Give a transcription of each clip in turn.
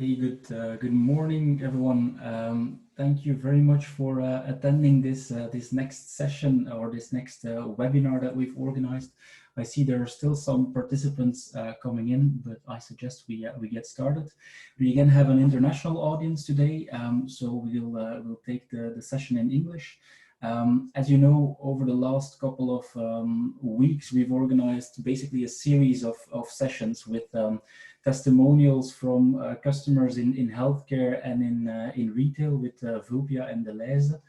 Hey, good morning, everyone. Thank you very much for attending this next session or this next webinar that we've organized. I see there are still some participants coming in, but I suggest we get started. We again have an international audience today, so we'll take the session in English. As you know, over the last couple of weeks, we've organized basically a series of sessions with testimonials from customers in healthcare and in retail with Vulpia and Deleuze.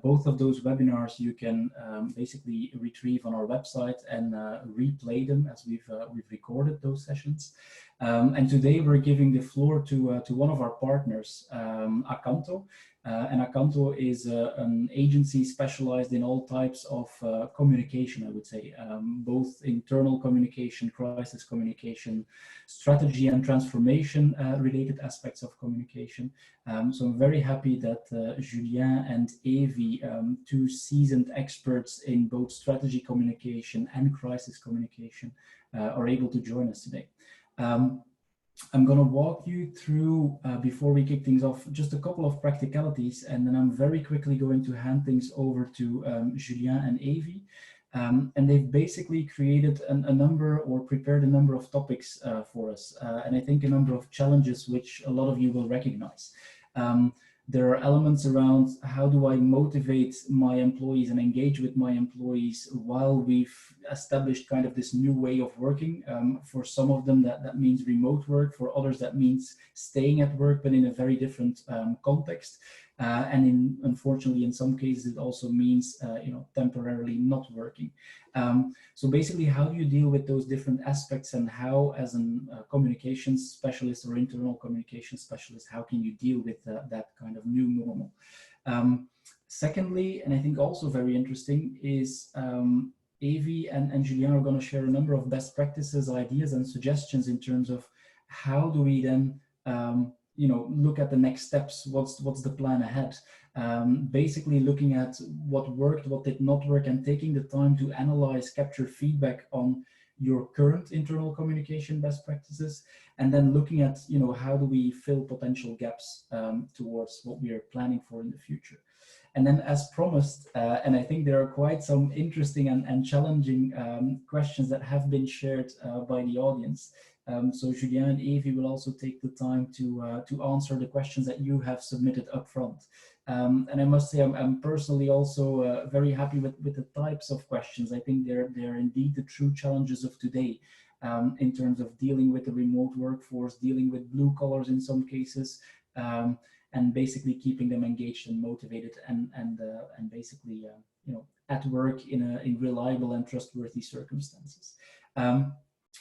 Both of those webinars you can basically retrieve on our website and replay them as we've recorded those sessions. And today we're giving the floor to one of our partners, Acanto. And Acanto is an agency specialized in all types of communication, I would say, both internal communication, crisis communication, strategy and transformation related aspects of communication. So I'm very happy that Julien and Evie, two seasoned experts in both strategy communication and crisis communication, are able to join us today. I'm going to walk you through, before we kick things off, just a couple of practicalities, and then I'm very quickly going to hand things over to Julien and Evie. And they've basically created a number or prepared a number of topics for us, and I think a number of challenges which a lot of you will recognize. There are elements around how do I motivate my employees and engage with my employees while we've established kind of this new way of working. For some of them that means remote work, for others that means staying at work but in a very different context. And unfortunately, in some cases, it also means temporarily not working. So basically, how do you deal with those different aspects, and how, as a communications specialist or internal communication specialist, how can you deal with that kind of new normal? Secondly, and I think also very interesting, is Evie and Julien are going to share a number of best practices, ideas, and suggestions in terms of how do we then look at the next steps. What's the plan ahead? Basically looking at what worked, what did not work, and taking the time to analyze, capture feedback on your current internal communication best practices, and then looking at how do we fill potential gaps towards what we are planning for in the future. And then, as promised, and I think there are quite some interesting and challenging questions that have been shared by the audience. So Julien and Evie will also take the time to answer the questions that you have submitted up front. And I must say, I'm personally also very happy with the types of questions. I think they're indeed the true challenges of today in terms of dealing with the remote workforce, dealing with blue collars in some cases, and basically keeping them engaged and motivated and basically at work in reliable and trustworthy circumstances.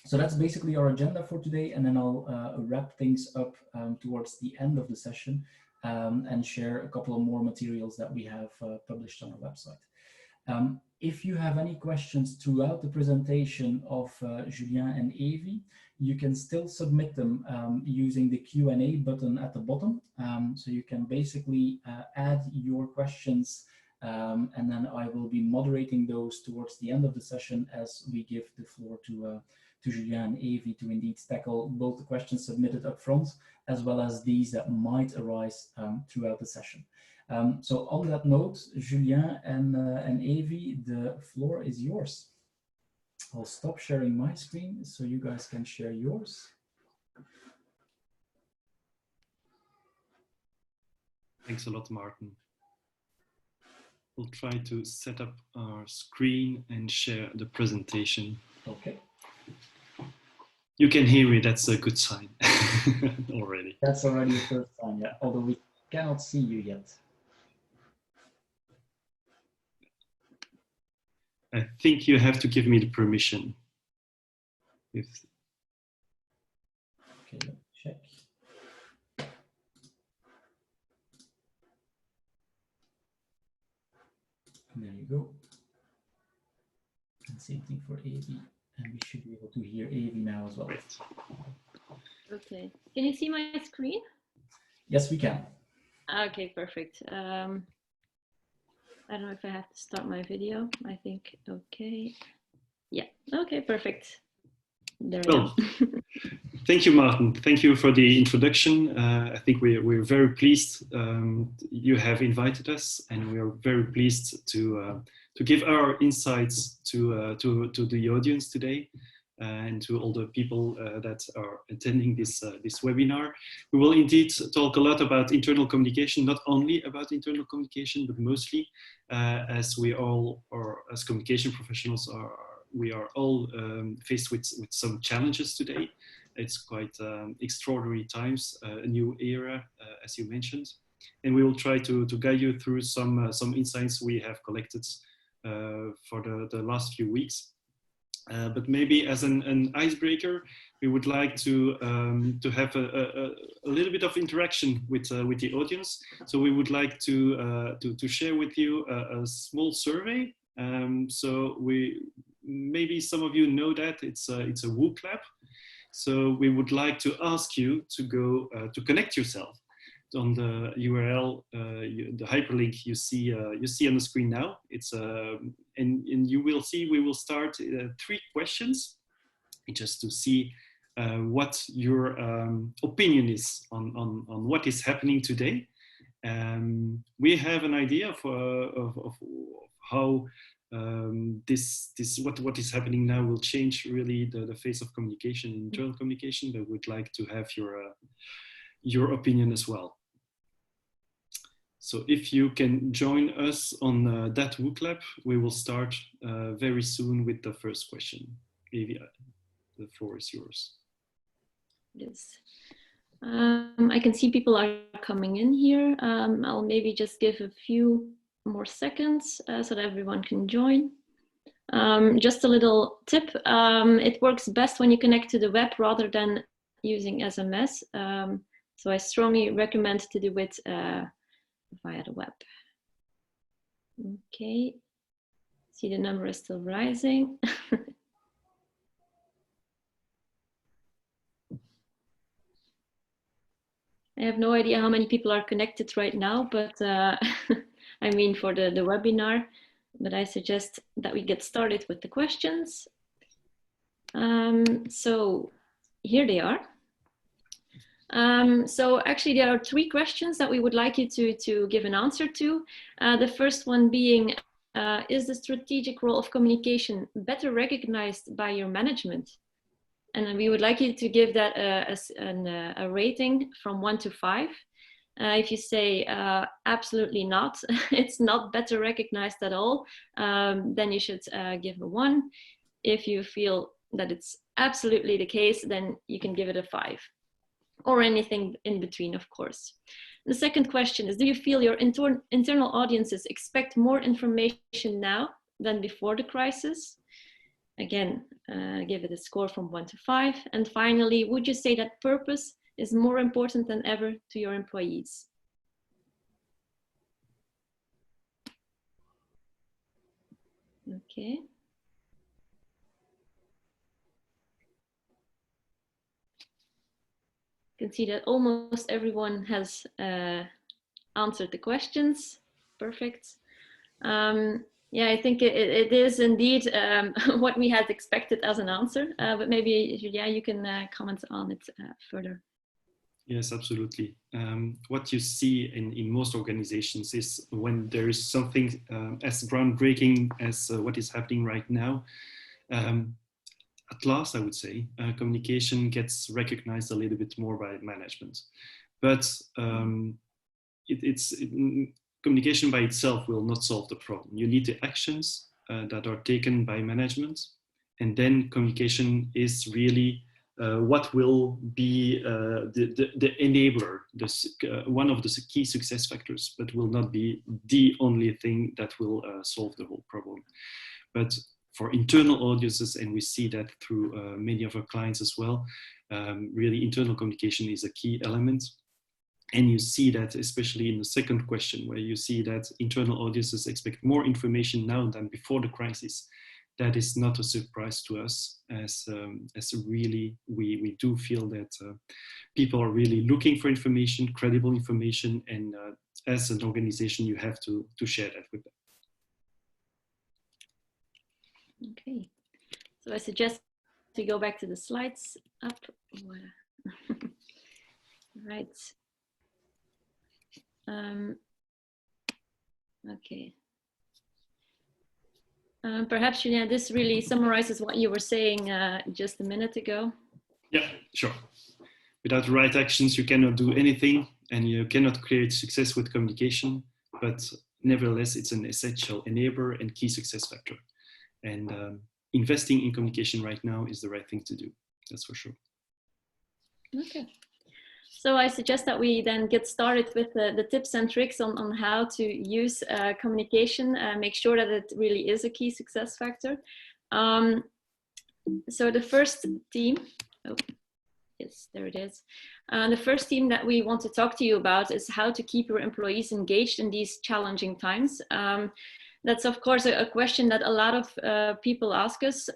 So that's basically our agenda for today, and then I'll wrap things up towards the end of the session and share a couple of more materials that we have published on our website. If you have any questions throughout the presentation of Julien and Evie, you can still submit them using the Q&A button at the bottom. So you can basically add your questions, and then I will be moderating those towards the end of the session as we give the floor to Julien and Evie to indeed tackle both the questions submitted up front, as well as these that might arise throughout the session. So on that note, Julien and Evie, the floor is yours. I'll stop sharing my screen so you guys can share yours. Thanks a lot, Martin. We'll try to set up our screen and share the presentation. Okay. You can hear me, that's a good sign already. That's already the first time, yeah, although we cannot see you yet. I think you have to give me the permission. Okay, let's check. And there you go. And same thing for Evie. And we should be able to hear Evie now as well. Great. Okay. Can you see my screen? Yes, we can. Okay, perfect. I don't know if I have to start my video. I think, okay. Yeah, okay, perfect. There we go. Thank you, Martin. Thank you for the introduction. I think we're very pleased you have invited us, and we are very pleased to give our insights to the audience today and to all the people that are attending this webinar. We will indeed talk a lot about internal communication, not only about internal communication, but mostly as we all, or as communication professionals, we are all faced with some challenges today. It's quite extraordinary times, a new era, as you mentioned. And we will try to guide you through some insights we have collected for the last few weeks. But maybe as an icebreaker, we would like to have a little bit of interaction with the audience. So we would like to share with you a small survey. So maybe some of you know that it's a WOOC lab. So we would like to ask you to go to connect yourself on the URL, the hyperlink you see on the screen now. It's and you will see we will start 3 questions just to see what your opinion is on what is happening today. We have an idea of how what is happening now will change really the face of communication, internal communication, but we'd like to have your opinion as well. So if you can join us on that WOOC lab, we will start very soon with the first question. Evia, the floor is yours. Yes. I can see people are coming in here. I'll maybe just give a few more seconds so that everyone can join. Just a little tip, it works best when you connect to the web rather than using SMS. So I strongly recommend to do it via the web. Okay, see the number is still rising. I have no idea how many people are connected right now, but I mean for the webinar, but I suggest that we get started with the questions. So here they are. So actually there are 3 questions that we would like you to give an answer to. The first one being, is the strategic role of communication better recognized by your management? And we would like you to give that a rating from 1 to 5. If you say absolutely not, it's not better recognized at all, then you should give a 1. If you feel that it's absolutely the case, then you can give it a 5. Or anything in between, of course. The second question is, do you feel your internal audiences expect more information now than before the crisis? Again, give it a score from 1 to 5. And finally, would you say that purpose is more important than ever to your employees? Okay. You can see that almost everyone has answered the questions. Perfect. Yeah, I think it is indeed what we had expected as an answer, but maybe, Julia, you can comment on it further. Yes, absolutely. What you see in most organizations is when there is something as groundbreaking as what is happening right now, at last, I would say, communication gets recognized a little bit more by management. But communication by itself will not solve the problem. You need the actions that are taken by management. And then communication is really what will be the enabler, one of the key success factors, but will not be the only thing that will solve the whole problem. But for internal audiences, and we see that through many of our clients as well, really internal communication is a key element. And you see that especially in the second question, where you see that internal audiences expect more information now than before the crisis. That is not a surprise to us, as really we do feel that people are really looking for information, credible information, and as an organization, you have to share that with them. Okay, so I suggest to go back to the slides. Up. Right. Okay. Perhaps, Julien, this really summarizes what you were saying just a minute ago. Yeah, sure. Without the right actions, you cannot do anything, and you cannot create success with communication. But nevertheless, it's an essential enabler and key success factor. And investing in communication right now is the right thing to do. That's for sure. Okay. So I suggest that we then get started with the tips and tricks on how to use communication, make sure that it really is a key success factor. So the first theme, oh, yes, there it is. The first theme that we want to talk to you about is how to keep your employees engaged in these challenging times. That's of course a question that a lot of people ask us.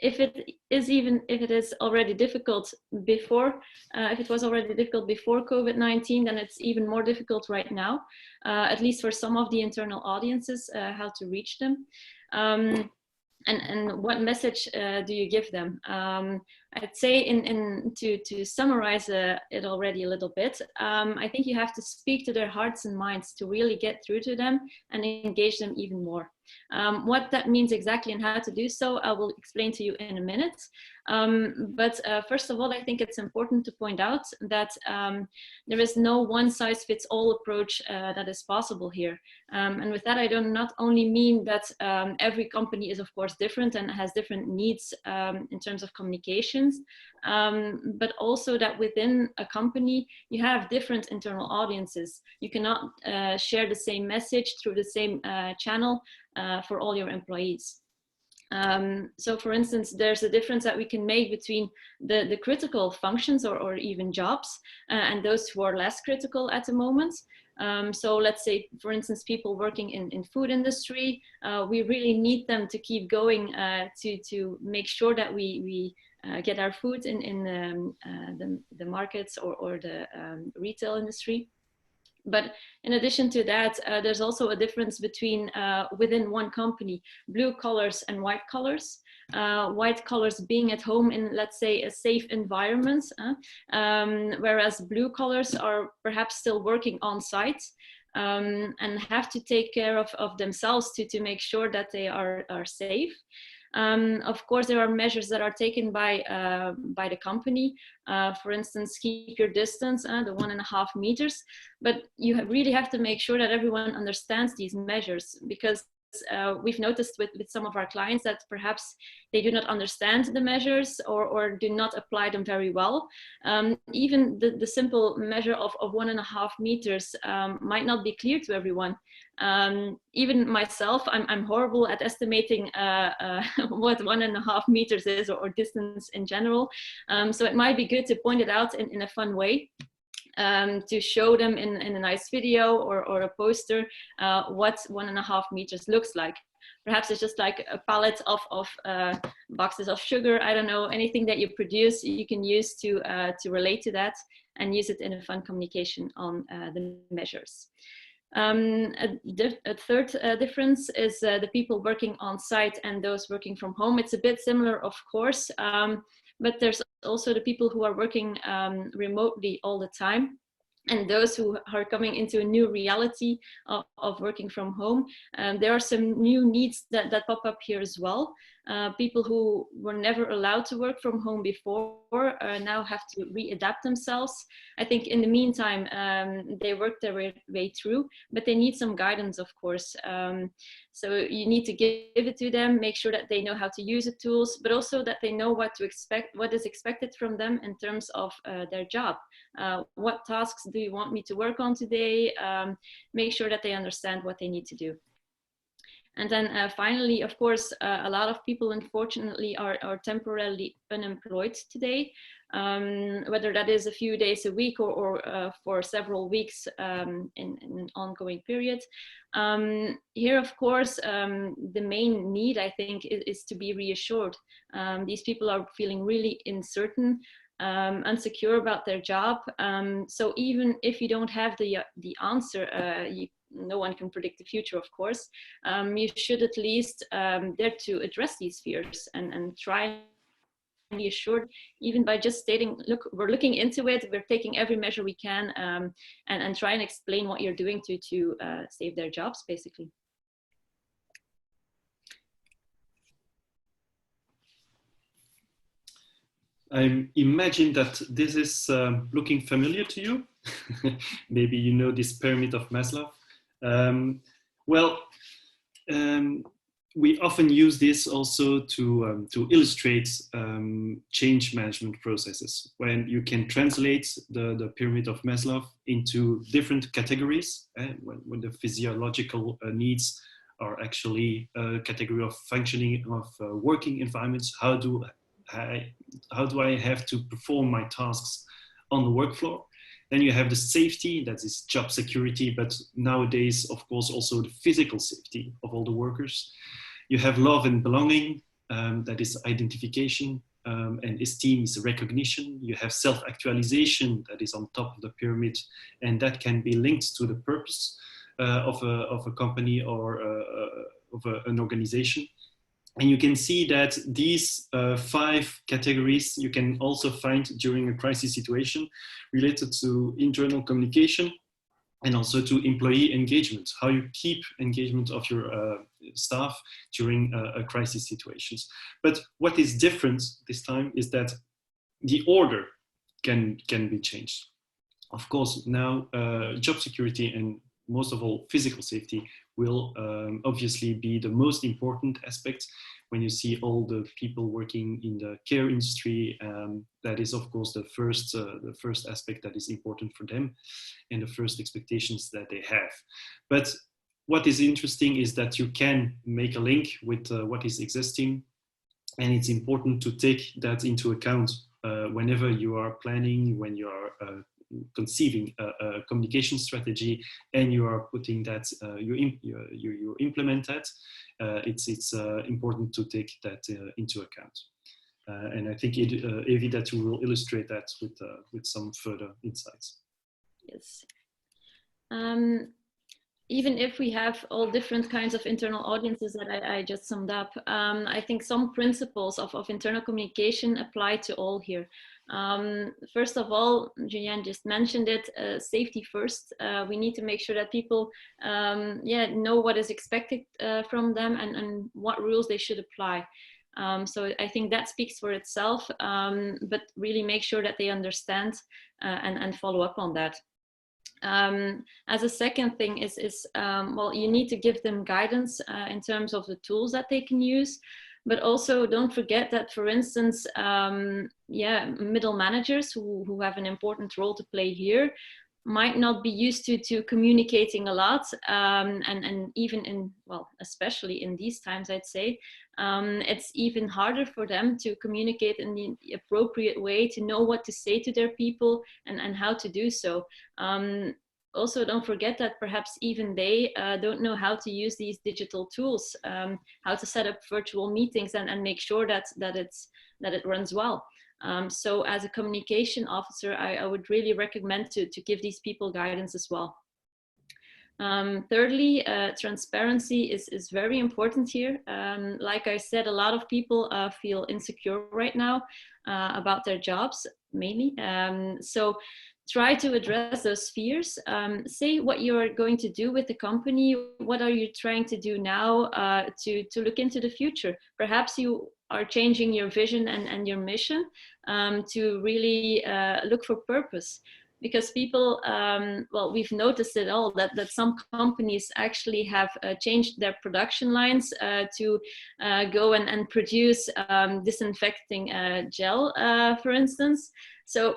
If it is already difficult before, if it was already difficult before COVID-19, then it's even more difficult right now, at least for some of the internal audiences, how to reach them. And what message do you give them? I'd say to summarize it already a little bit, I think you have to speak to their hearts and minds to really get through to them and engage them even more. What that means exactly and how to do so, I will explain to you in a minute. But first of all, I think it's important to point out that there is no one-size-fits-all approach that is possible here. And with that, I do not only mean that every company is, of course, different and has different needs in terms of communications, but also that within a company, you have different internal audiences. You cannot share the same message through the same channel for all your employees. So for instance, there's a difference that we can make between the critical functions or even jobs and those who are less critical at the moment. So let's say, for instance, people working in food industry, we really need them to keep going to make sure that we get our food in the markets or the retail industry. But in addition to that, there's also a difference between within one company, blue collars and white collars. White collars being at home in, let's say, a safe environment, whereas blue collars are perhaps still working on site and have to take care of themselves to make sure that they are safe. Of course, there are measures that are taken by the company. For instance, keep your distance, the 1.5 meters. But you really have to make sure that everyone understands these measures, because we've noticed with some of our clients that perhaps they do not understand the measures or do not apply them very well. Even the simple measure of 1.5 meters might not be clear to everyone. Even myself, I'm horrible at estimating what 1.5 meters is or distance in general. So it might be good to point it out in a fun way. To show them in a nice video or a poster what 1.5 meters looks like. Perhaps it's just like a pallet of boxes of sugar. I don't know, anything that you produce, you can use to relate to that and use it in a fun communication on the measures. A third difference is the people working on site and those working from home. It's a bit similar, of course, but there's also the people who are working remotely all the time. And those who are coming into a new reality of working from home. There are some new needs that pop up here as well. People who were never allowed to work from home before now have to readapt themselves. I think in the meantime, they work their way through, but they need some guidance, of course. So you need to give it to them, make sure that they know how to use the tools, but also that they know what to expect, what is expected from them in terms of their job. What tasks do you want me to work on today? Make sure that they understand what they need to do. And then finally, of course, a lot of people, unfortunately, are temporarily unemployed today, whether that is a few days a week or for several weeks in an ongoing period. Here, of course, the main need, I think, is to be reassured. These people are feeling really uncertain, unsecure about their job. So even if you don't have the answer, no one can predict the future, of course. You should at least dare to address these fears and try be assured, even by just stating, look, we're looking into it, we're taking every measure we can, and try and explain what you're doing to save their jobs, basically. I imagine that this is looking familiar to you. Maybe you know this pyramid of Maslow. We often use this also to illustrate change management processes, when you can translate the pyramid of Maslow into different categories. When the physiological needs are actually a category of functioning of working environments, how do I have to perform my tasks on the work floor? Then you have the safety, that is job security, but nowadays, of course, also the physical safety of all the workers. You have love and belonging, that is identification, and esteem is recognition. You have self-actualization, that is on top of the pyramid, and that can be linked to the purpose of a company or of an organization. And you can see that these 5 categories you can also find during a crisis situation related to internal communication and also to employee engagement, how you keep engagement of your staff during a crisis situations. But what is different this time is that the order can be changed. Of course, now job security and most of all physical safety will obviously be the most important aspect. When you see all the people working in the care industry, that is of course the first aspect that is important for them and the first expectations that they have. But what is interesting is that you can make a link with what is existing, and it's important to take that into account whenever you are planning, when you are conceiving a communication strategy and you are putting that, you implement that, it's important to take that into account. And I think, Evie, that you will illustrate that with some further insights. Yes. Even if we have all different kinds of internal audiences that I just summed up, I think some principles of internal communication apply to all here. First of all, Julianne just mentioned it, safety first. We need to make sure that people know what is expected from them and what rules they should apply. So I think that speaks for itself, but really make sure that they understand and follow up on that. As a second thing is well, you need to give them guidance in terms of the tools that they can use, but also don't forget that, for instance, middle managers who have an important role to play here might not be used to communicating a lot, and even in, well, especially in these times, I'd say, it's even harder for them to communicate in the appropriate way, to know what to say to their people and how to do so. Also, don't forget that perhaps even they don't know how to use these digital tools, how to set up virtual meetings and make sure that it runs well. So as a communication officer, I would really recommend to give these people guidance as well. Thirdly, transparency is very important here. Like I said, a lot of people feel insecure right now about their jobs, mainly. So try to address those fears. Say what you're going to do with the company. What are you trying to do now to look into the future? Perhaps you are changing your vision and your mission to really look for purpose. Because people, well, we've noticed it all, that some companies actually have changed their production lines to go and produce disinfecting gel, for instance. So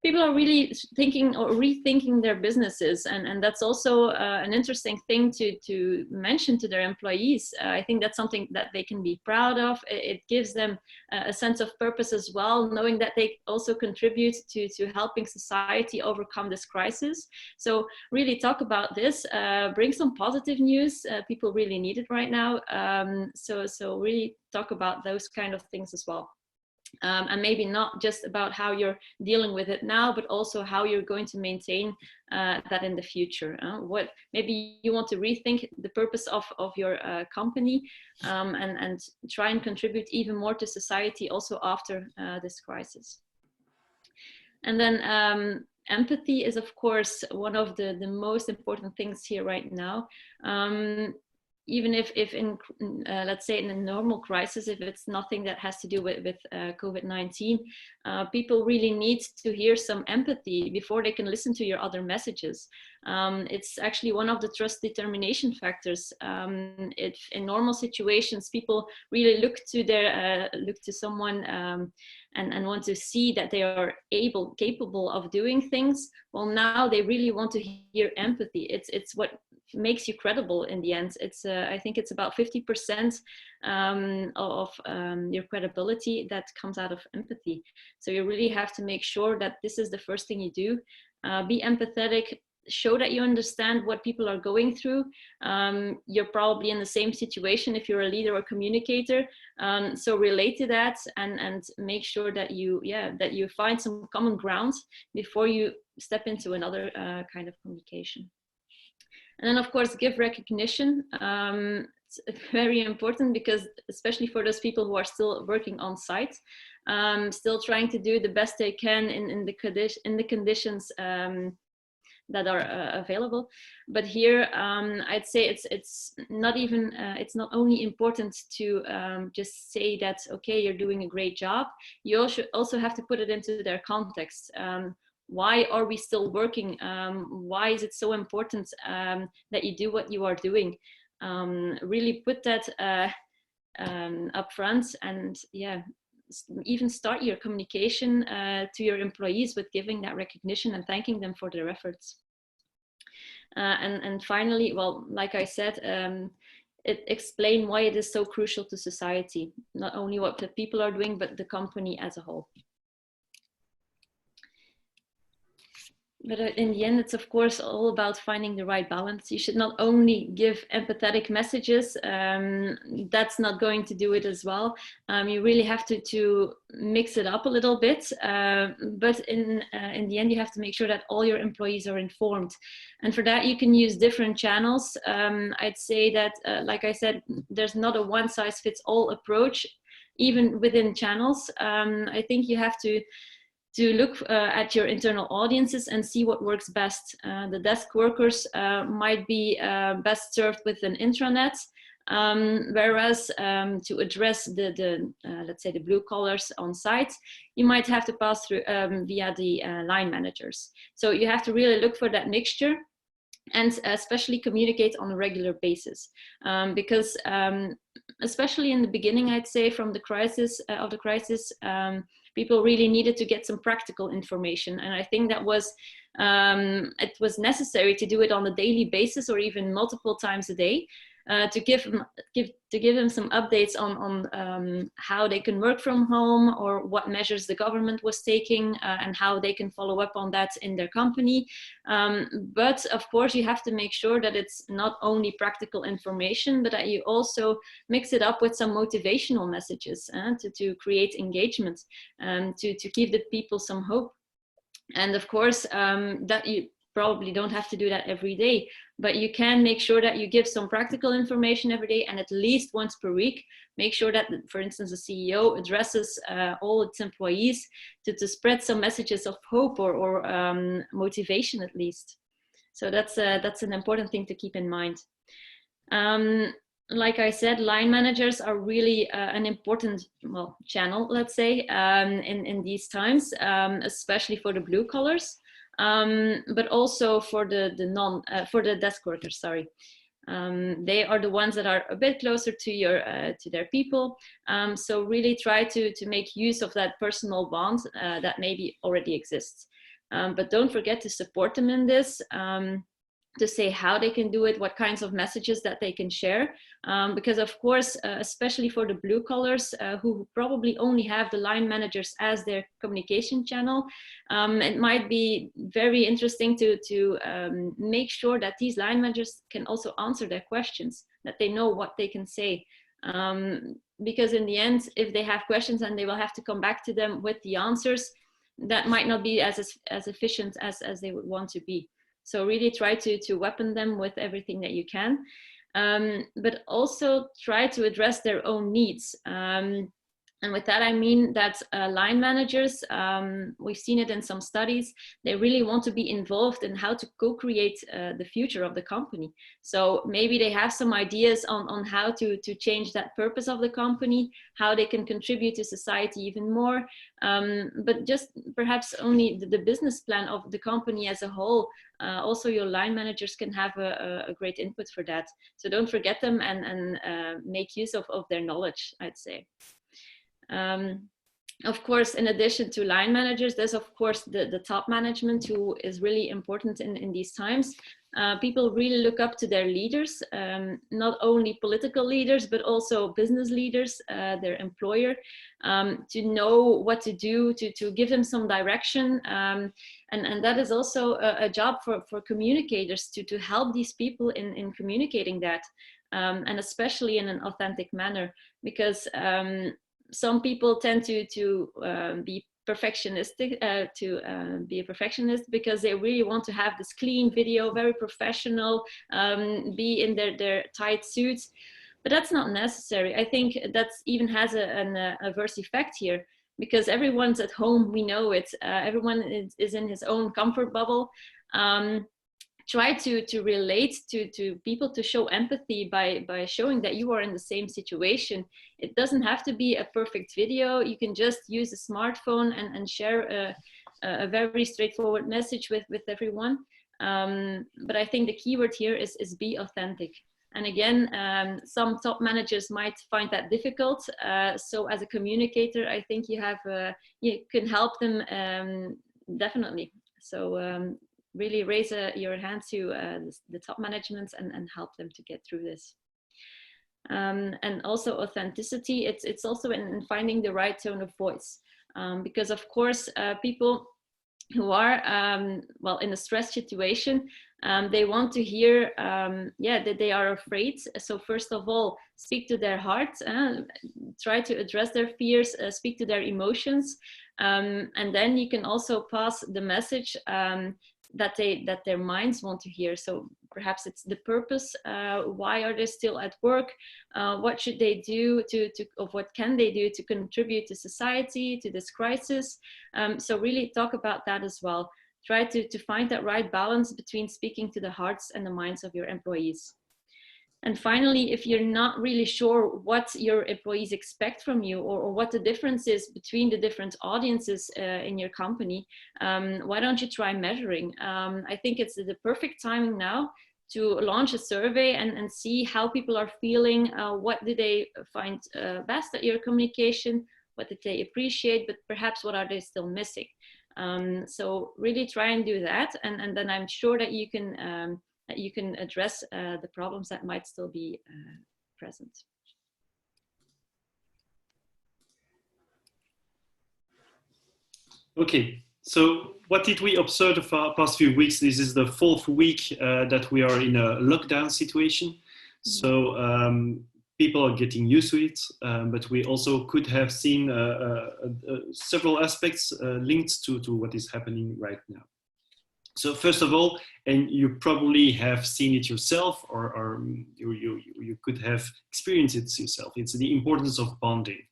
people are really thinking or rethinking their businesses, and that's also an interesting thing to mention to their employees. I think that's something that they can be proud of. It gives them a sense of purpose as well, knowing that they also contribute to helping society overcome this crisis. So really talk about this, bring some positive news. People really need it right now. So really talk about those kind of things as well. And maybe not just about how you're dealing with it now, but also how you're going to maintain that in the future. What maybe you want to rethink the purpose of your company, and try and contribute even more to society also after this crisis. And then empathy is, of course, one of the most important things here right now. Even if in, let's say, in a normal crisis, if it's nothing that has to do with COVID-19, people really need to hear some empathy before they can listen to your other messages. It's actually one of the trust determination factors. If in normal situations, people really look to someone and want to see that they are capable of doing things. Well, now they really want to hear empathy. It's what makes you credible in the end. It's I think it's about 50% of your credibility that comes out of empathy. So you really have to make sure that this is the first thing you do. Be empathetic, show that you understand what people are going through. You're probably in the same situation if you're a leader or communicator. So relate to that and make sure that you find some common ground before you step into another kind of communication. And then, of course, give recognition. It's very important because, especially for those people who are still working on site, still trying to do the best they can in the conditions that are available. But here, I'd say it's not even, it's not only important to just say that, okay, you're doing a great job. You also have to put it into their context. Why are we still working? Why is it so important that you do what you are doing? Really put that up front, and even start your communication to your employees with giving that recognition and thanking them for their efforts. And finally, well, like I said, explain why it is so crucial to society, not only what the people are doing, but the company as a whole. But in the end, it's of course all about finding the right balance. You should not only give empathetic messages, that's not going to do it as well. You really have to mix it up a little bit, but in the end, you have to make sure that all your employees are informed. And for that, you can use different channels. I'd say that, like I said, there's not a one-size-fits-all approach, even within channels. I think you have to look at your internal audiences and see what works best. The desk workers might be best served with an intranet, whereas to address the let's say the blue collars on site, you might have to pass through via the line managers. So you have to really look for that mixture, and especially communicate on a regular basis, because especially in the beginning, I'd say, from the crisis people really needed to get some practical information, and I think that was it was necessary to do it on a daily basis or even multiple times a day, to give them some updates on how they can work from home, or what measures the government was taking, and how they can follow up on that in their company. But of course, you have to make sure that it's not only practical information, but that you also mix it up with some motivational messages to create engagement, to give the people some hope. And of course, that you probably don't have to do that every day, but you can make sure that you give some practical information every day, and at least once per week, make sure that, for instance, the CEO addresses all its employees to spread some messages of hope or motivation at least. So that's an important thing to keep in mind. Like I said, line managers are really an important, well, channel, let's say, in these times, especially for the blue collars. But also for the desk workers, sorry. They are the ones that are a bit closer to their people. So really try to make use of that personal bond that maybe already exists. But don't forget to support them in this, to say how they can do it, what kinds of messages that they can share. Because of course, especially for the blue collars who probably only have the line managers as their communication channel, it might be very interesting to make sure that these line managers can also answer their questions, that they know what they can say. because in the end, if they have questions and they will have to come back to them with the answers, that might not be as efficient as they would want to be. So really try to weapon them with everything that you can, but also try to address their own needs. And with that, I mean that line managers, we've seen it in some studies, they really want to be involved in how to co-create the future of the company. So maybe they have some ideas on how to change that purpose of the company, how they can contribute to society even more, but just perhaps only the business plan of the company as a whole. Also, your line managers can have a great input for that. So don't forget them and make use of their knowledge, I'd say. Of course, in addition to line managers, there's of course the top management, who is really important in these times. People really look up to their leaders, not only political leaders, but also business leaders, their employer, to know what to do, to give them some direction. And that is also a job for communicators to help these people in communicating that, and especially in an authentic manner, because some people tend to be perfectionistic, be a perfectionist, because they really want to have this clean video, very professional, be in their tight suits. But that's not necessary. I think that even has an adverse effect here, because everyone's at home, we know it. Everyone is in his own comfort bubble. Try to relate to people, to show empathy by showing that you are in the same situation. It doesn't have to be a perfect video. You can just use a smartphone and share a very straightforward message with everyone. But I think the keyword here is be authentic. And again, some top managers might find that difficult. So as a communicator, I think you can help them definitely. So really raise your hand to the top management and help them to get through this. And also authenticity, it's also in finding the right tone of voice. Because of course, people who are, well, in a stress situation, they want to hear, that they are afraid. So first of all, speak to their heart, try to address their fears, speak to their emotions. And then you can also pass the message that their minds want to hear. So perhaps it's the purpose. Why are they still at work? What should they do or what can they do to contribute to society, to this crisis? So really talk about that as well. Try to find that right balance between speaking to the hearts and the minds of your employees. And finally, if you're not really sure what your employees expect from you, or what the difference is between the different audiences in your company, why don't you try measuring? I think it's the perfect timing now to launch a survey and see how people are feeling. What do they find best at your communication? What did they appreciate? But perhaps what are they still missing? So really try and do that. And then I'm sure that you can address the problems that might still be present. Okay, so what did we observe the past few weeks? This is the 4th week that we are in a lockdown situation. So people are getting used to it, but we also could have seen several aspects linked to what is happening right now. So first of all, and you probably have seen it yourself, or you could have experienced it yourself, it's the importance of bonding.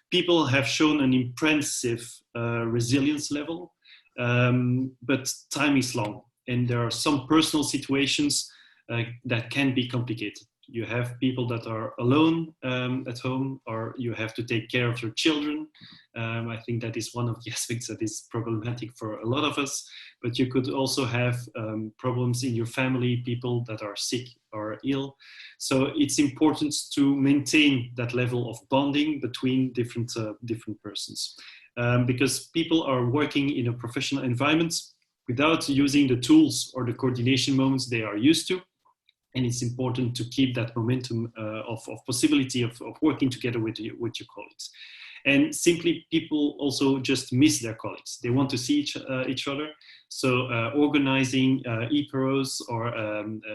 People have shown an impressive resilience level, but time is long, and there are some personal situations that can be complicated. You have people that are alone at home, or you have to take care of your children. I think that is one of the aspects that is problematic for a lot of us. But you could also have problems in your family, people that are sick or ill. So it's important to maintain that level of bonding between different persons. Because people are working in a professional environment without using the tools or the coordination moments they are used to. And it's important to keep that momentum of possibility of working together with your colleagues. And simply, people also just miss their colleagues. They want to see each other. So organizing e-peros or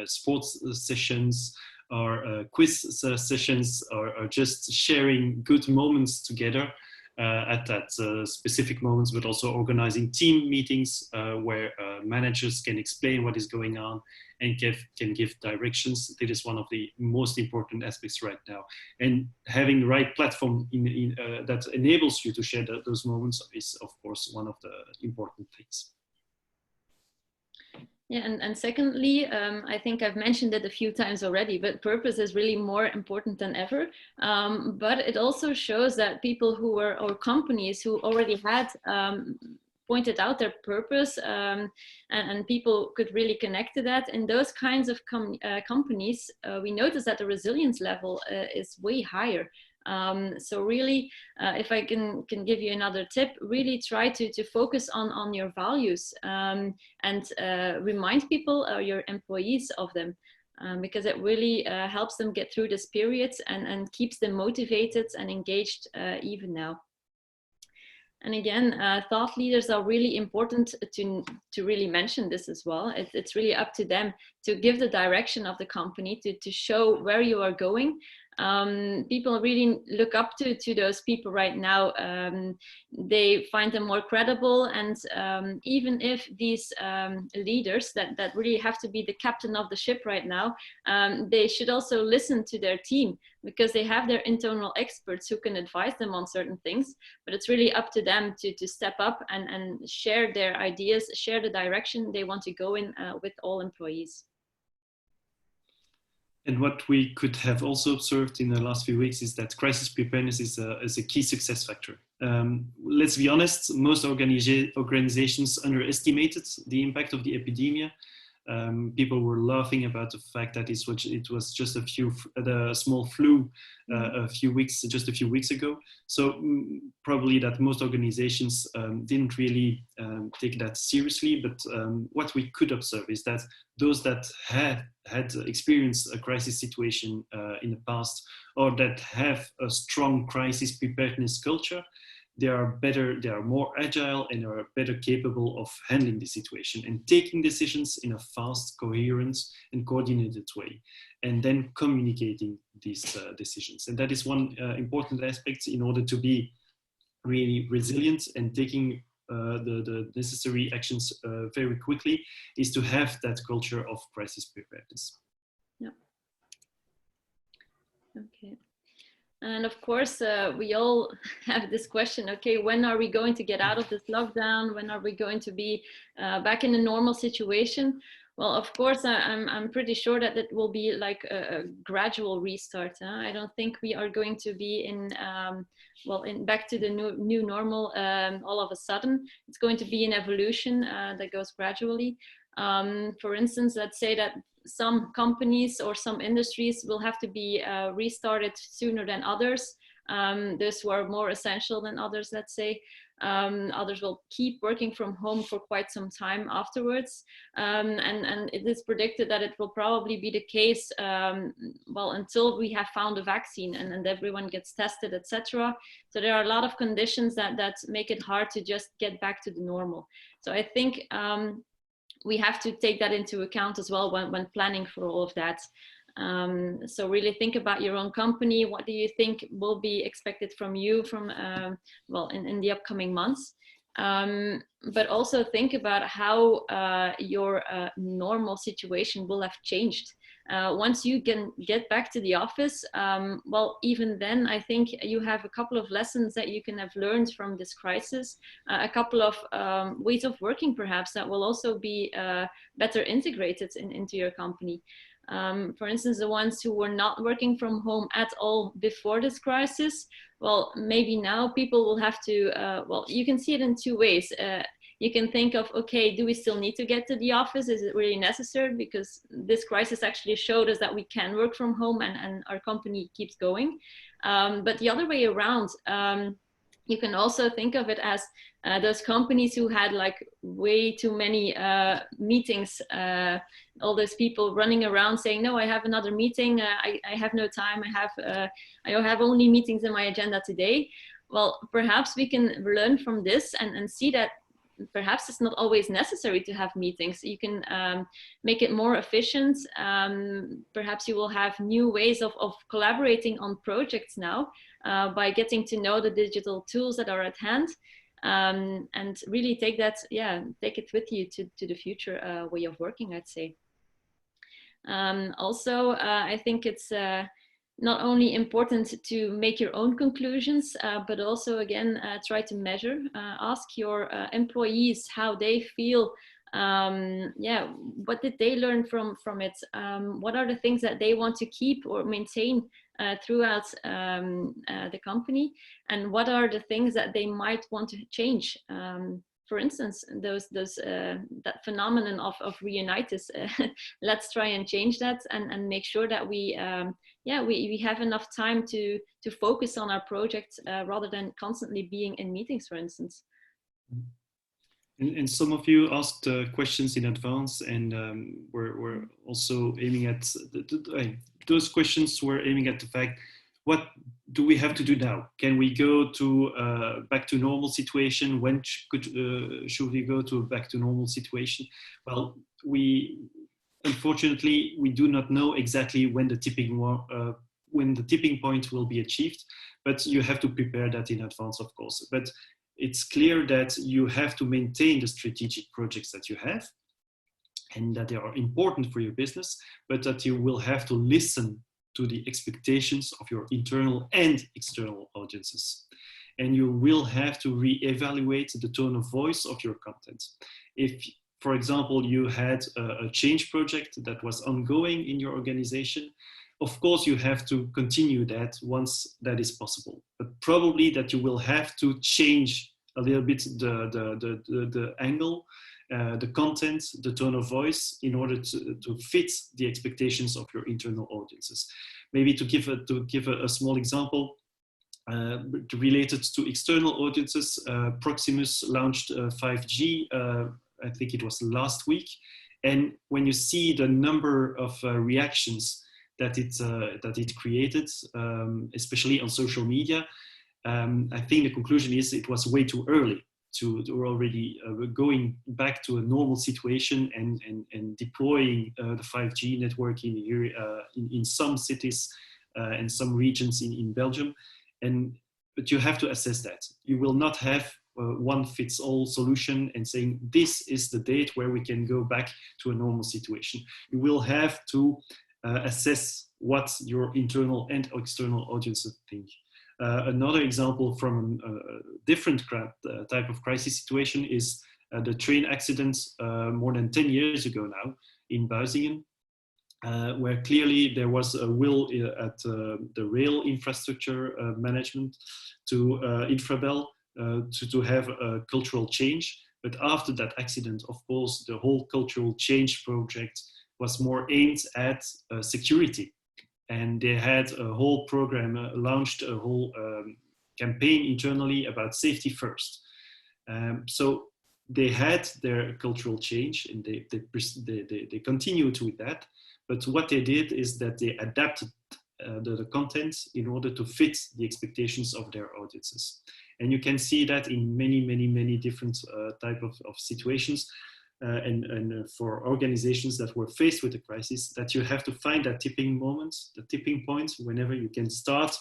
sports sessions or quiz sessions, or just sharing good moments together at that specific moments, but also organizing team meetings where managers can explain what is going on and can give directions. That is one of the most important aspects right now. And having the right platform that enables you to share those moments is, of course, one of the important things. Yeah, and secondly, I think I've mentioned it a few times already, but purpose is really more important than ever. But it also shows that people who were, or companies who already had pointed out their purpose, and people could really connect to that. In those kinds of companies, we notice that the resilience level is way higher. So really, if I can give you another tip, really try to focus on your values, and remind people, your employees, of them, because it really helps them get through this period and keeps them motivated and engaged even now. And again, thought leaders are really important to really mention this as well. It's really up to them to give the direction of the company, to show where you are going. People really look up to those people right now. They find them more credible, and even if these leaders that really have to be the captain of the ship right now, they should also listen to their team, because they have their internal experts who can advise them on certain things. But it's really up to them to step up and share their ideas, share the direction they want to go in with all employees. And what we could have also observed in the last few weeks is that crisis preparedness is a key success factor. Let's be honest, most organizations underestimated the impact of the epidemic. People were laughing about the fact that it was just a small flu just a few weeks ago. So probably that most organizations didn't really take that seriously. But what we could observe is that those that had experienced a crisis situation in the past, or that have a strong crisis preparedness culture, they are better, they are more agile, and are better capable of handling the situation and taking decisions in a fast, coherent, and coordinated way, and then communicating these decisions. And that is one important aspect in order to be really resilient and taking the necessary actions very quickly, is to have that culture of crisis preparedness. Yeah. Okay. And of course, we all have this question, okay, when are we going to get out of this lockdown? When are we going to be back in a normal situation? Well, of course, I'm pretty sure that it will be like a gradual restart. I don't think we are going to be back to the new normal all of a sudden. It's going to be an evolution that goes gradually. For instance, let's say that some companies or some industries will have to be restarted sooner than others. Those who are more essential than others, let's say. Others will keep working from home for quite some time afterwards. And it is predicted that it will probably be the case, until we have found a vaccine and everyone gets tested, etc. So there are a lot of conditions that make it hard to just get back to the normal. So I think we have to take that into account as well when planning for all of that. So really think about your own company. What do you think will be expected from you in the upcoming months? But also think about how your normal situation will have changed. Once you can get back to the office, even then, I think you have a couple of lessons that you can have learned from this crisis, a couple of ways of working perhaps that will also be better integrated into your company. For instance, the ones who were not working from home at all before this crisis, well, maybe now people will have to, you can see it in two ways. You can think of, okay, do we still need to get to the office? Is it really necessary? Because this crisis actually showed us that we can work from home and our company keeps going. But the other way around, you can also think of it as those companies who had like way too many meetings, all those people running around saying, no, I have another meeting, I have no time, I have only meetings in my agenda today. Well, perhaps we can learn from this and see that perhaps it's not always necessary to have meetings. You can make it more efficient. Perhaps you will have new ways of collaborating on projects now by getting to know the digital tools that are at hand. And really take that, take it with you to the future way of working, I'd say. Also, I think it's not only important to make your own conclusions, but also, again, try to measure, ask your employees how they feel. What did they learn from it? What are the things that they want to keep or maintain throughout the company? And what are the things that they might want to change? For instance, that phenomenon of reunitis, let's try and change that and make sure that we have enough time to focus on our project rather than constantly being in meetings, for instance. And some of you asked questions in advance, and we're also aiming at those questions were aiming at the fact, what do we have to do now? Can we go to back to normal situation? When should we go to a back to normal situation? Well, unfortunately, we do not know exactly when the tipping point will be achieved, but you have to prepare that in advance, of course. But it's clear that you have to maintain the strategic projects that you have and that they are important for your business, but that you will have to listen to the expectations of your internal and external audiences. And you will have to re-evaluate the tone of voice of your content. If, for example, you had a change project that was ongoing in your organization, of course, you have to continue that once that is possible. But probably that you will have to change a little bit the angle, the content, the tone of voice, in order to fit the expectations of your internal audiences. Maybe to give a small example, related to external audiences, Proximus launched 5G, I think it was last week. And when you see the number of reactions that it created, especially on social media, I think the conclusion is it was way too early to already going back to a normal situation and deploying the 5G network in some cities and some regions in Belgium. But you have to assess that. You will not have one fits all solution and saying this is the date where we can go back to a normal situation. You will have to assess what your internal and external audiences think. Another example from a different type of crisis situation is the train accident more than 10 years ago now in Buizingen, where clearly there was a will at the rail infrastructure management to Infrabel to have a cultural change. But after that accident, of course, the whole cultural change project was more aimed at security. And they had a whole program, launched a whole campaign internally about safety first. So they had their cultural change and they continued with that. But what they did is that they adapted the content in order to fit the expectations of their audiences. And you can see that in many different type of situations. And for organizations that were faced with the crisis, that you have to find that tipping moment, the tipping point, whenever you can start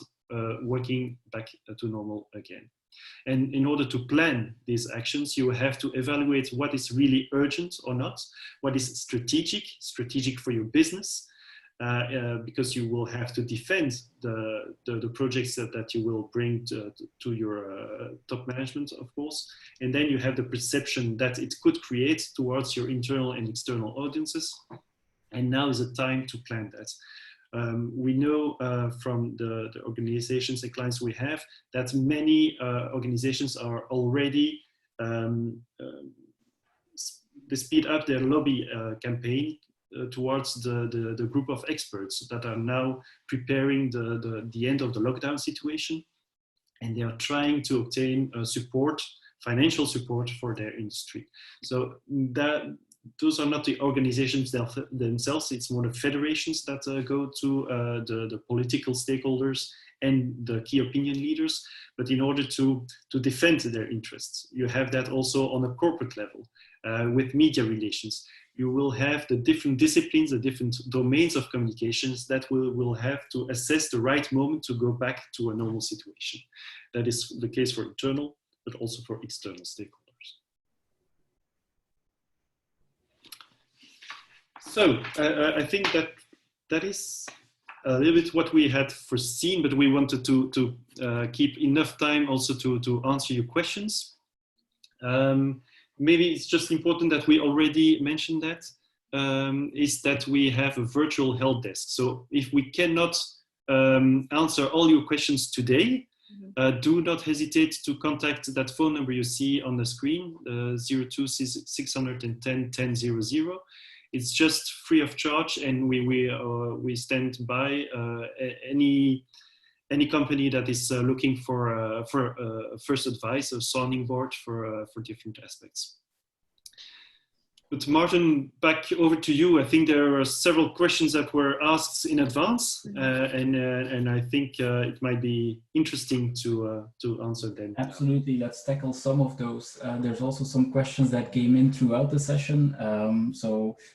working back to normal again. And in order to plan these actions, you have to evaluate what is really urgent or not, what is strategic for your business, because you will have to defend the projects that you will bring to your top management, of course. And then you have the perception that it could create towards your internal and external audiences. And now is the time to plan that. We know from the organizations and clients we have that many organizations are already, they speed up their lobby campaign towards the group of experts that are now preparing the end of the lockdown situation. And they are trying to obtain support, financial support for their industry. So those are not the organizations themselves, it's more the federations that go to the political stakeholders and the key opinion leaders. But in order to defend their interests, you have that also on a corporate level with media relations. You will have the different disciplines, the different domains of communications that will have to assess the right moment to go back to a normal situation. That is the case for internal, but also for external stakeholders. So I think that is a little bit what we had foreseen, but we wanted to keep enough time also to answer your questions. Maybe it's just important that we already mentioned that, is that we have a virtual help desk. So if we cannot answer all your questions today, do not hesitate to contact that phone number you see on the screen, 02-610-1000. It's just free of charge, and we stand by any company that is looking for first advice or sounding board for different aspects. But Martin, back over to you. I think there are several questions that were asked in advance, and I think it might be interesting to answer them. Absolutely, let's tackle some of those. There's also some questions that came in throughout the session.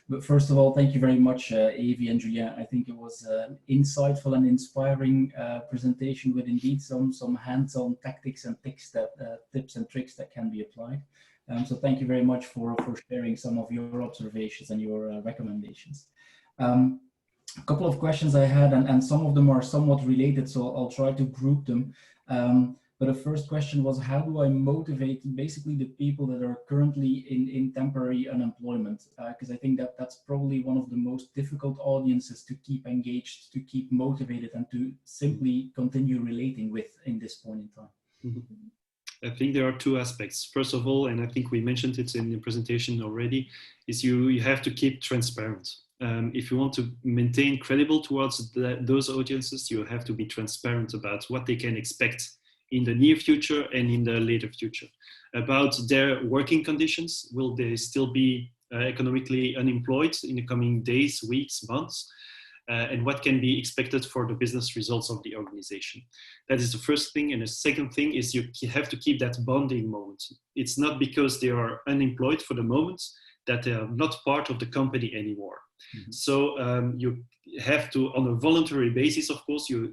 But first of all, thank you very much, Avi and Julien. I think it was an insightful and inspiring presentation with indeed some hands-on tactics and tips and tricks that can be applied. So thank you very much for sharing some of your observations and your recommendations. A couple of questions I had, and some of them are somewhat related, so I'll try to group them. But the first question was, how do I motivate basically the people that are currently in temporary unemployment? Because I think that's probably one of the most difficult audiences to keep engaged, to keep motivated, and to simply continue relating with in this point in time. Mm-hmm. I think there are two aspects. First of all, and I think we mentioned it in the presentation already, is you have to keep transparent. If you want to maintain credible towards those audiences, you have to be transparent about what they can expect in the near future and in the later future. About their working conditions, will they still be economically unemployed in the coming days, weeks, months? And what can be expected for the business results of the organization. That is the first thing. And the second thing is you have to keep that bonding moment. It's not because they are unemployed for the moment that they are not part of the company anymore. Mm-hmm. So you have to, on a voluntary basis, of course, you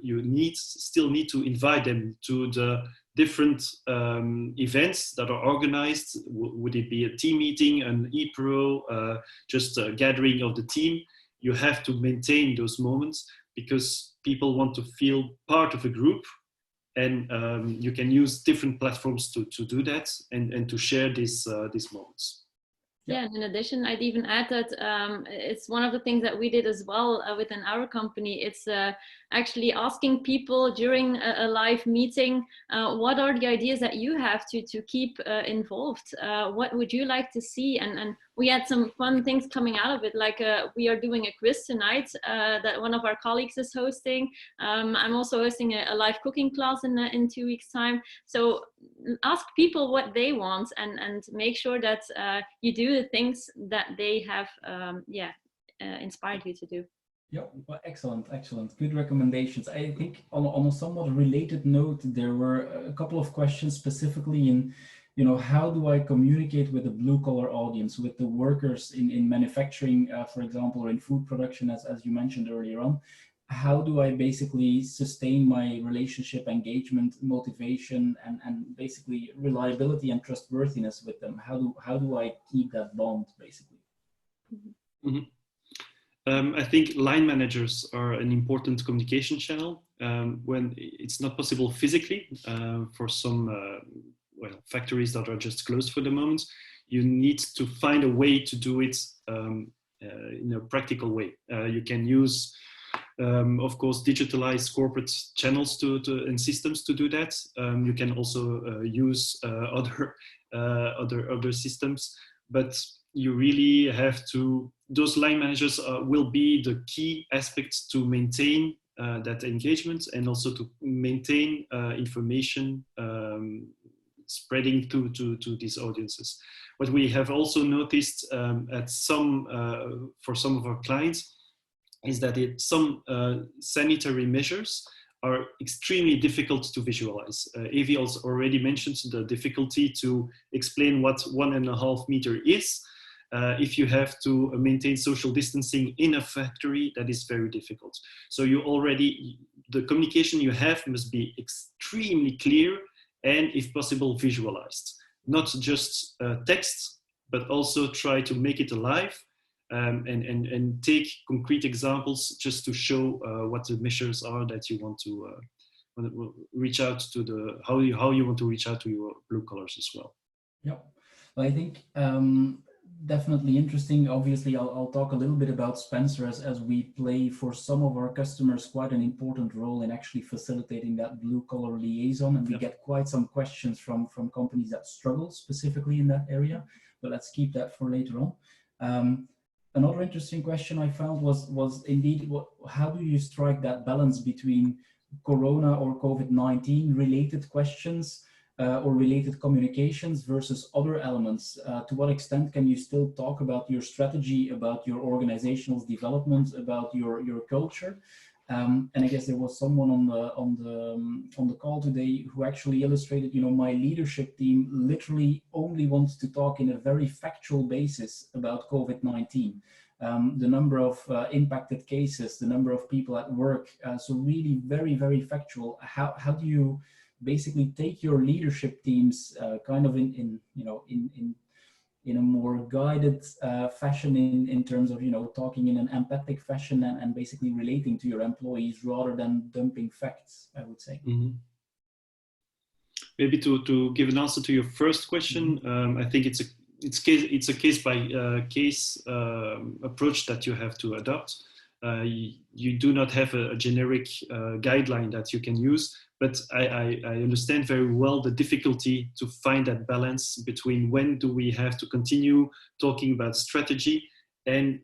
still need to invite them to the different events that are organized. Would it be a team meeting, an e-pro, just a gathering of the team? You have to maintain those moments because people want to feel part of a group, and you can use different platforms to do that and to share these moments. Yeah, and in addition, I'd even add that it's one of the things that we did as well within our company. It's actually asking people during a live meeting, what are the ideas that you have to keep involved? What would you like to see? And we had some fun things coming out of it, like we are doing a quiz tonight that one of our colleagues is hosting. I'm also hosting a live cooking class in 2 weeks' time. So ask people what they want and make sure that you do the things that they have inspired you to do. Yeah, well, excellent. Good recommendations. I think on a somewhat related note, there were a couple of questions specifically in, how do I communicate with the blue collar audience, with the workers in manufacturing, for example, or in food production, as you mentioned earlier on. How do I basically sustain my relationship, engagement, motivation, and basically reliability and trustworthiness with them? How do I keep that bond, basically? Mm-hmm. I think line managers are an important communication channel when it's not possible physically for some factories that are just closed for the moment. You need to find a way to do it in a practical way. You can use, of course, digitalized corporate channels and systems to do that. You can also use other systems, but you really have to. Those line managers will be the key aspects to maintain that engagement and also to maintain information spreading to these audiences. What we have also noticed for some of our clients is that some sanitary measures are extremely difficult to visualize. Avi also already mentioned the difficulty to explain what 1.5 meters is. If you have to maintain social distancing in a factory, that is very difficult. So the communication you have must be extremely clear and, if possible, visualized. Not just text, but also try to make it alive and take concrete examples just to show what the measures are that you want to reach out to how you want to reach out to your blue collars as well. Yeah, well, I think definitely interesting. Obviously, I'll talk a little bit about Spencer as we play for some of our customers quite an important role in actually facilitating that blue collar liaison, and we get quite some questions from companies that struggle specifically in that area. But let's keep that for later on. Another interesting question I found was indeed, how do you strike that balance between Corona or COVID-19 related questions or related communications versus other elements? To what extent can you still talk about your strategy, about your organizational development, about your culture? And I guess there was someone on the call today who actually illustrated, my leadership team literally only wants to talk in a very factual basis about COVID-19. The number of impacted cases, the number of people at work. So really very, very factual. How do you basically take your leadership teams kind of in a more guided fashion in terms of, talking in an empathic fashion and basically relating to your employees rather than dumping facts, I would say. Mm-hmm. Maybe to give an answer to your first question, I think it's a case by case approach that you have to adopt. You do not have a generic guideline that you can use, but I understand very well the difficulty to find that balance between when do we have to continue talking about strategy and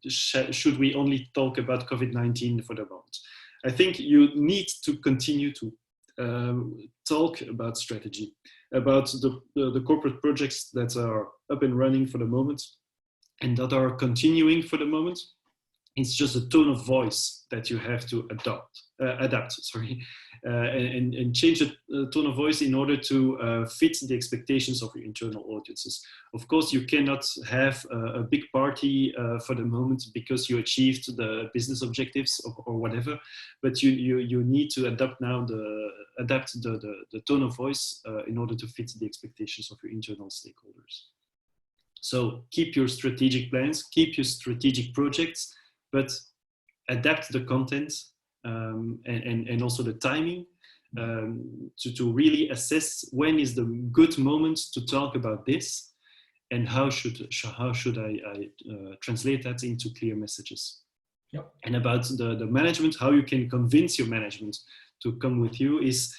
should we only talk about COVID-19 for the moment. I think you need to continue to talk about strategy, about the corporate projects that are up and running for the moment and that are continuing for the moment. It's just a tone of voice that you have to adapt, and change the tone of voice in order to fit the expectations of your internal audiences. Of course, you cannot have a big party for the moment because you achieved the business objectives or whatever, but you need to adapt the tone of voice in order to fit the expectations of your internal stakeholders. So keep your strategic plans, keep your strategic projects, but adapt the content and also the timing to really assess when is the good moment to talk about this and how should I translate that into clear messages. Yep. And about the management, how you can convince your management to come with you is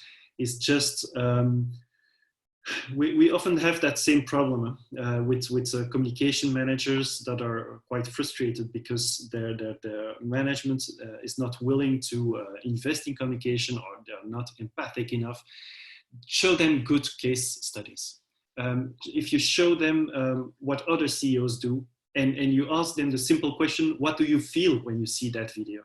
just we often have that same problem with communication managers that are quite frustrated because their management is not willing to invest in communication, or they're not empathic enough. Show them good case studies. If you show them what other CEOs do, and you ask them the simple question, what do you feel when you see that video?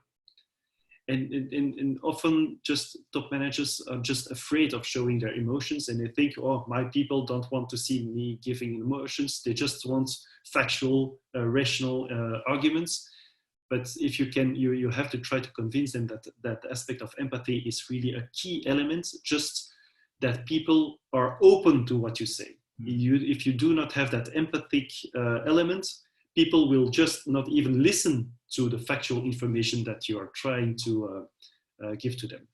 And often just top managers are just afraid of showing their emotions, and they think, oh, my people don't want to see me giving emotions. They just want factual, rational arguments. But if you can, you have to try to convince them that aspect of empathy is really a key element, just that people are open to what you say. If you do not have that empathic element, people will just not even listen to the factual information that you are trying to give to them.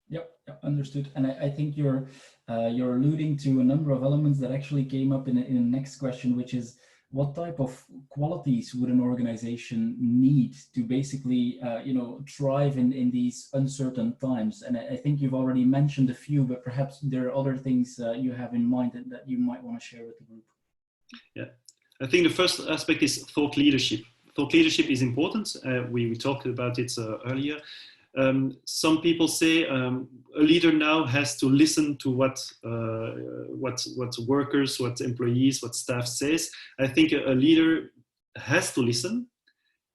Yep, understood. And I think you're alluding to a number of elements that actually came up in the next question, which is what type of qualities would an organization need to basically, thrive in these uncertain times? And I think you've already mentioned a few, but perhaps there are other things you have in mind that you might want to share with the group. Yeah, I think the first aspect is thought leadership. Thought leadership is important. We talked about it earlier. Some people say a leader now has to listen to what workers, what employees, what staff says. I think a leader has to listen,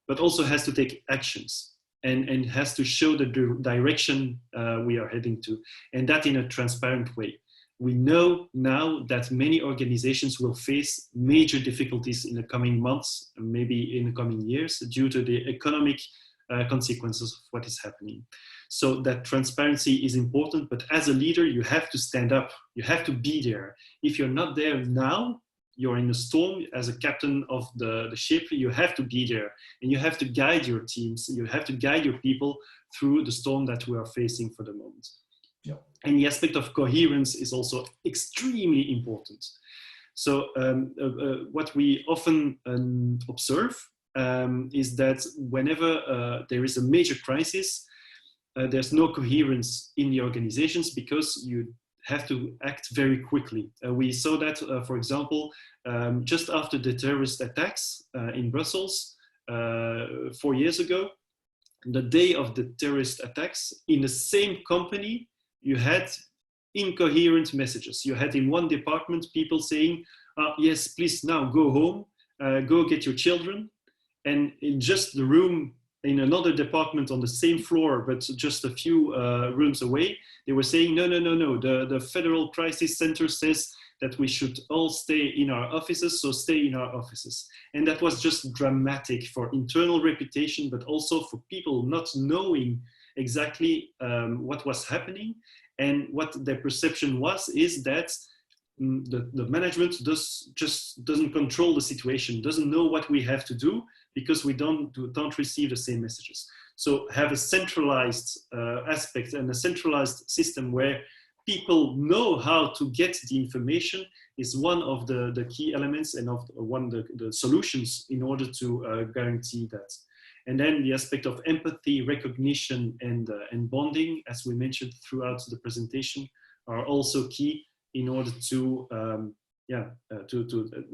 but also has to take actions and has to show the direction we are heading to, and that in a transparent way. We know now that many organizations will face major difficulties in the coming months, and maybe in the coming years, due to the economic consequences of what is happening. So that transparency is important, but as a leader, you have to stand up, you have to be there. If you're not there now, you're in a storm. As a captain of the ship, you have to be there, and you have to guide your teams, you have to guide your people through the storm that we are facing for the moment. Yeah. And the aspect of coherence is also extremely important. So what we often observe is that whenever there is a major crisis, there's no coherence in the organizations because you have to act very quickly. We saw that, for example, just after the terrorist attacks in Brussels 4 years ago, the day of the terrorist attacks, in the same company, you had incoherent messages. You had in one department people saying, yes, please now go home, go get your children. And in just the room in another department on the same floor, but just a few rooms away, they were saying, no, the Federal Crisis Center says that we should all stay in our offices, so stay in our offices. And that was just dramatic for internal reputation, but also for people not knowing exactly what was happening. And what their perception is that the management just doesn't control the situation, doesn't know what we have to do because we don't receive the same messages. So have a centralized aspect and a centralized system where people know how to get the information is one of the key elements and of one of the solutions in order to guarantee that. And then the aspect of empathy, recognition, and bonding, as we mentioned throughout the presentation, are also key in order to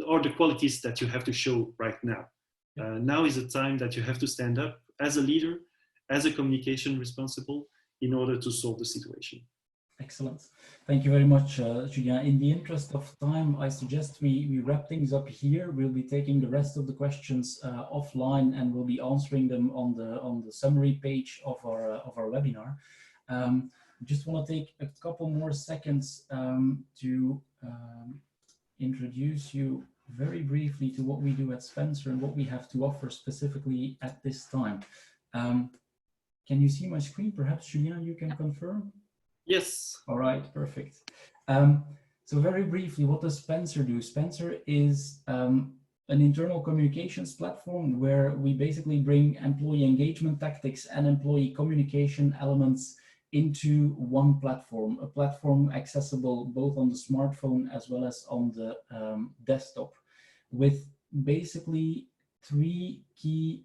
or the qualities that you have to show right now. Now is the time that you have to stand up as a leader, as a communication responsible, in order to solve the situation. Excellent. Thank you very much, Julien. In the interest of time, I suggest we wrap things up here. We'll be taking the rest of the questions offline, and we'll be answering them on the summary page of our webinar. Just want to take a couple more seconds to introduce you very briefly to what we do at Spencer and what we have to offer specifically at this time. Can you see my screen? Perhaps, Julien, you can confirm? Yes. All right, perfect. So very briefly, what does Spencer do? Spencer is an internal communications platform where we basically bring employee engagement tactics and employee communication elements into one platform, a platform accessible both on the smartphone as well as on the desktop, with basically three key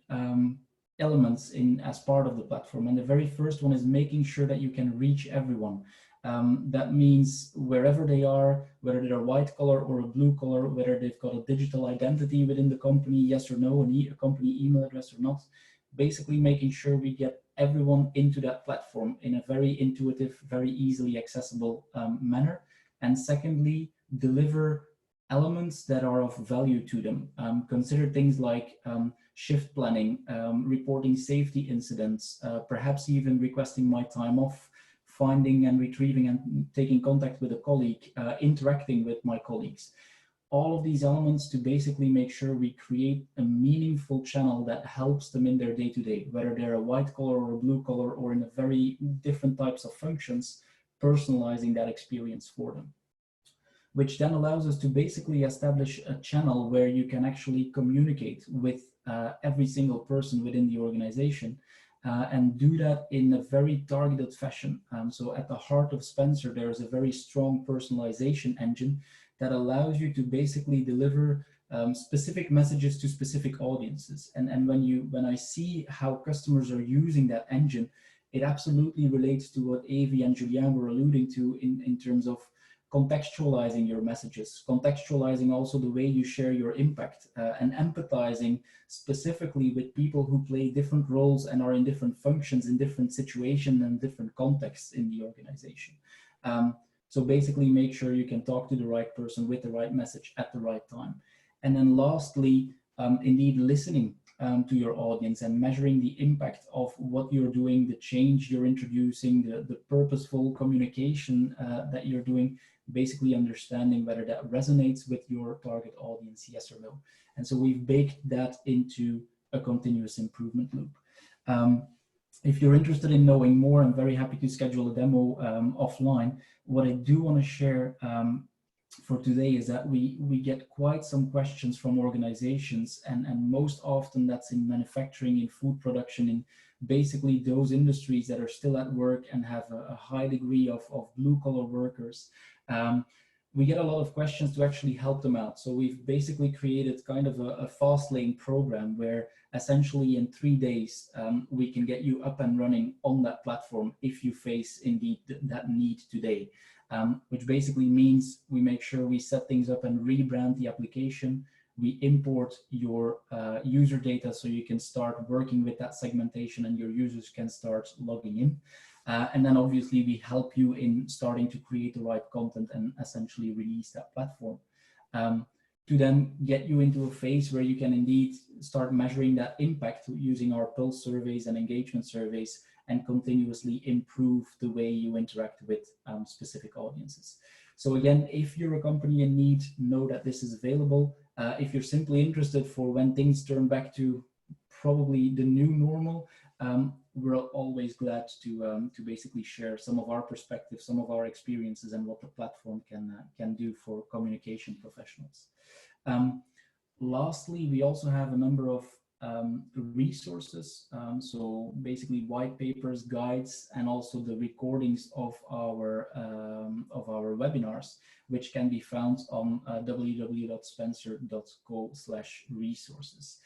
elements as part of the platform. And the very first one is making sure that you can reach everyone. That means wherever they are, whether they're white collar or a blue collar, whether they've got a digital identity within the company, yes or no, a company email address or not, basically making sure we get everyone into that platform in a very intuitive, very easily accessible manner. And secondly, deliver elements that are of value to them. Consider things like shift planning, reporting safety incidents, perhaps even requesting my time off, finding and retrieving and taking contact with a colleague, interacting with my colleagues. All of these elements to basically make sure we create a meaningful channel that helps them in their day-to-day, whether they're a white collar or a blue collar or in a very different types of functions, personalizing that experience for them, which then allows us to basically establish a channel where you can actually communicate with every single person within the organization and do that in a very targeted fashion. So at the heart of Spencer, there is a very strong personalization engine that allows you to basically deliver specific messages to specific audiences. And when I see how customers are using that engine, it absolutely relates to what Avi and Julien were alluding to in terms of contextualizing your messages, contextualizing also the way you share your impact, and empathizing specifically with people who play different roles and are in different functions, in different situations and different contexts in the organization. So basically make sure you can talk to the right person with the right message at the right time. And then lastly, indeed listening to your audience and measuring the impact of what you're doing, the change you're introducing, the purposeful communication that you're doing, basically understanding whether that resonates with your target audience, yes or no. And so we've baked that into a continuous improvement loop. If you're interested in knowing more, I'm very happy to schedule a demo offline. What I do want to share for today is that we get quite some questions from organizations, and most often that's in manufacturing, in food production, in basically those industries that are still at work and have a high degree of blue collar workers. We get a lot of questions to actually help them out. So we've basically created kind of a fast lane program where essentially in 3 days, we can get you up and running on that platform if you face indeed that need today. Which basically means we make sure we set things up and rebrand the application. We import your user data so you can start working with that segmentation and your users can start logging in. And then obviously we help you in starting to create the right content and essentially release that platform. To then get you into a phase where you can indeed start measuring that impact using our pulse surveys and engagement surveys, and continuously improve the way you interact with specific audiences. So again, if you're a company in need, know that this is available. If you're simply interested for when things turn back to probably the new normal, we're always glad to basically share some of our perspectives, some of our experiences, and what the platform can do for communication professionals. Lastly, we also have a number of resources, so basically white papers, guides, and also the recordings of our webinars, which can be found on www.spencer.co/resources.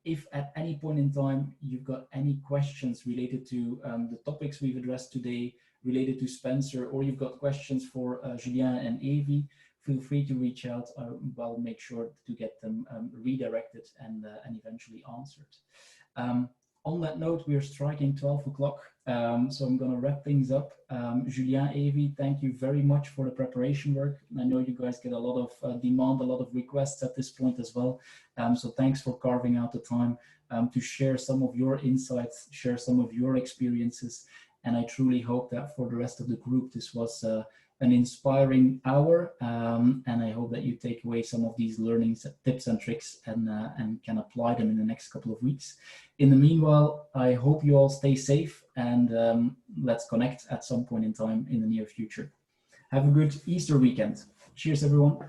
If at any point in time you've got any questions related to the topics we've addressed today, related to Spencer, or you've got questions for Julien and Evie, feel free to reach out. I'll make sure to get them redirected and eventually answered. On that note, we are striking 12 o'clock, so I'm going to wrap things up. Julien, Evie, thank you very much for the preparation work. I know you guys get a lot of demand, a lot of requests at this point as well. So thanks for carving out the time to share some of your insights, share some of your experiences. And I truly hope that for the rest of the group, this was an inspiring hour, and I hope that you take away some of these learnings, tips and tricks, and can apply them in the next couple of weeks. In the meanwhile, I hope you all stay safe, and let's connect at some point in time in the near future. Have a good Easter weekend. Cheers, everyone.